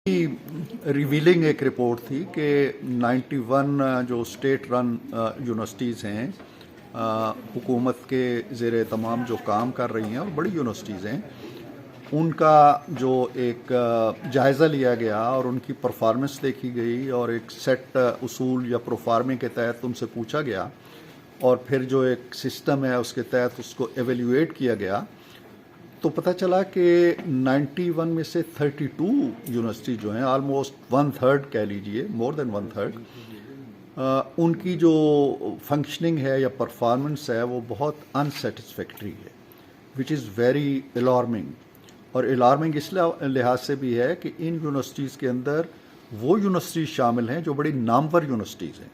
Revealing एक report थी कि 91 जो स्टेट रन यूनिवर्सिटीज़ हैं हुकूमत के ज़ेर तमाम जो काम कर रही हैं और बड़ी यूनिवर्सिटीज़ हैं, उनका जो एक जायज़ा लिया गया और उनकी परफॉर्मेंस देखी गई और एक सेट उसूल या प्रोफार्मे के तहत उनसे पूछा गया और फिर जो एक सिस्टम है उसके तहत उसको एवेल्यूएट किया गया, तो पता चला कि 91 में से 32 यूनिवर्सिटी जो हैं, ऑलमोस्ट 1/3 कह लीजिए, मोर देन 1/3, उनकी जो फंक्शनिंग है या परफॉर्मेंस है वो बहुत अनसेटिस्फैक्ट्री है, विच इज़ वेरी अलार्मिंग। और अलार्मिंग इस लिहाज से भी है कि इन यूनिवर्सिटीज़ के अंदर वो यूनिवर्सिटीज़ शामिल हैं जो बड़ी नामवर यूनिवर्सिटीज़ हैं।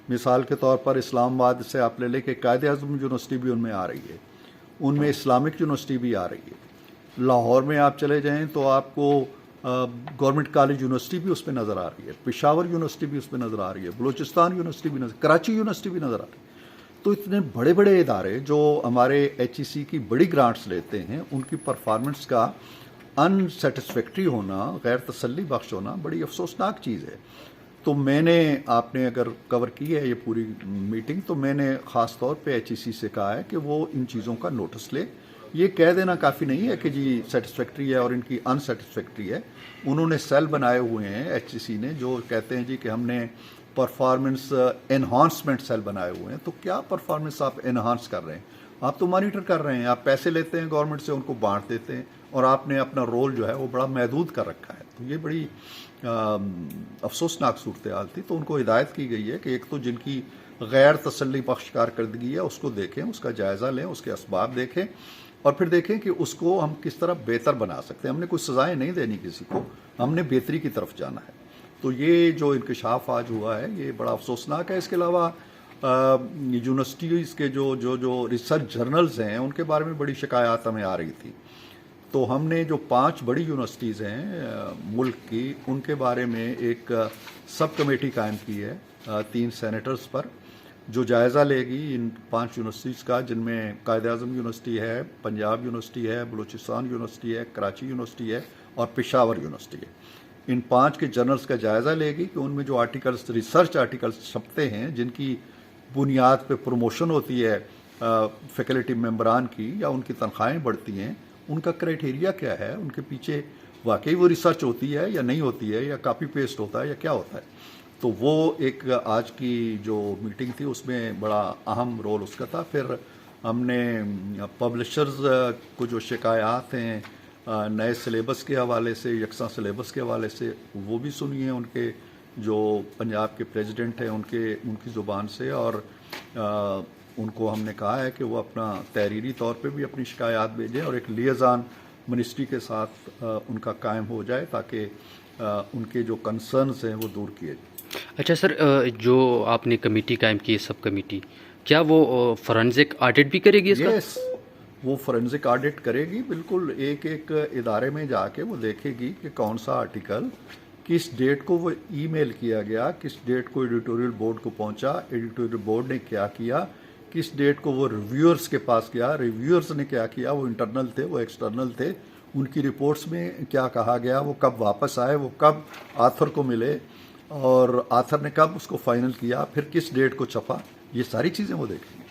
मिसाल के तौर पर इस्लामाबाद से आप ले लें कि कायद-ए-आज़म यूनिवर्सिटी भी उनमें आ रही है, उनमें इस्लामिक यूनिवर्सिटी भी आ रही है। लाहौर में आप चले जाएं तो आपको गवर्नमेंट कॉलेज यूनिवर्सिटी भी उसमें नज़र आ रही है, पेशावर यूनिवर्सिटी भी उसमें नज़र आ रही है, बलूचिस्तान यूनिवर्सिटी भी नज़र, कराची यूनिवर्सिटी भी नज़र आ रही है। तो इतने बड़े बड़े इदारे जो हमारे HEC की बड़ी ग्रांट्स लेते हैं, उनकी परफॉर्मेंस का अनसेटिस्फैक्ट्री होना, गैर तसल्ली बख्श होना बड़ी अफसोसनाक चीज़ है। तो मैंने, आपने अगर कवर की है ये पूरी मीटिंग, तो मैंने ख़ास तौर पे HEC से कहा है कि वो इन चीज़ों का नोटिस ले। ये कह देना काफ़ी नहीं है कि जी सेटिस्फैक्ट्री है और इनकी अनसेटिस्फैक्ट्री है। उन्होंने सेल बनाए हुए हैं HEC ने जो कहते हैं जी कि हमने परफॉर्मेंस एनहांसमेंट सेल बनाए हुए हैं। तो क्या परफॉर्मेंस आप एनहांस कर रहे हैं? आप तो मॉनिटर कर रहे हैं, आप पैसे लेते हैं गवर्नमेंट से, उनको बांट देते हैं और आपने अपना रोल जो है वो बड़ा महदूद कर रखा है। तो ये बड़ी अफसोसनाक सूरत हाल थी। तो उनको हिदायत की गई है कि एक तो जिनकी गैर तसल्ली बख्श कारकर्दगी है उसको देखें, उसका जायज़ा लें, उसके असबाब देखें और फिर देखें कि उसको हम किस तरह बेहतर बना सकते हैं। हमने कोई सज़ाएँ नहीं देनी किसी को, हमने बेहतरी की तरफ जाना है। तो ये जो इंकशाफ आज हुआ है ये बड़ा अफसोसनाक है। इसके अलावा यूनिवर्सिटीज़ के जो रिसर्च जर्नल्स हैं उनके बारे में बड़ी शिकायत हमें आ रही थी। तो हमने जो 5 बड़ी यूनिवर्सिटीज़ हैं मुल्क की, उनके बारे में एक सब कमेटी कायम की है 3 सेनेटर्स पर, जो जायज़ा लेगी इन 5 यूनिवर्सिटीज़ का, जिनमें कायद-ए-आज़म यूनिवर्सिटी है, पंजाब यूनिवर्सिटी है, बलूचिस्तान यूनिवर्सिटी है, कराची यूनिवर्सिटी है और पेशावर यूनिवर्सिटी है। इन 5 के जर्नल्स का जायज़ा लेगी कि उनमें जो आर्टिकल्स, रिसर्च आर्टिकल्स छपते हैं जिनकी बुनियाद पे प्रमोशन होती है फैकल्टी मेंबरान की या उनकी तनख्वाहें बढ़ती हैं, उनका क्राइटेरिया क्या है, उनके पीछे वाकई वो रिसर्च होती है या नहीं होती है, या कॉपी पेस्ट होता है या क्या होता है। तो वो एक आज की जो मीटिंग थी उसमें बड़ा अहम रोल उसका था। फिर हमने पब्लिशर्स को जो शिकायत हैं नए सिलेबस के हवाले से, यकसा सिलेबस के हवाले से, वो भी सुनी है उनके जो पंजाब के प्रेसिडेंट हैं उनकी ज़ुबान से, और उनको हमने कहा है कि वो अपना तहरीरी तौर पे भी अपनी शिकायत भेजें और एक लिएज़ान मिनिस्ट्री के साथ उनका कायम हो जाए ताकि उनके जो कंसर्न्स हैं वो दूर किए जाए। अच्छा सर, जो आपने कमेटी कायम की है, सब कमेटी, क्या वो फॉरेंसिक ऑडिट भी करेगी इसका? यस, वो फॉरेंसिक ऑडिट करेगी, बिल्कुल। एक एक इदारे में जाके वो देखेगी कि कौन सा आर्टिकल किस डेट को वो ईमेल किया गया, किस डेट को एडिटोरियल बोर्ड को पहुंचा, एडिटोरियल बोर्ड ने क्या किया, किस डेट को वो रिव्यूअर्स के पास गया, रिव्यूअर्स ने क्या किया, वो इंटरनल थे, वो एक्सटर्नल थे, उनकी रिपोर्ट्स में क्या कहा गया, वो कब वापस आए, वो कब आथर को मिले और आथर ने कब उसको फाइनल किया, फिर किस डेट को छपा, ये सारी चीज़ें वो देखेंगे।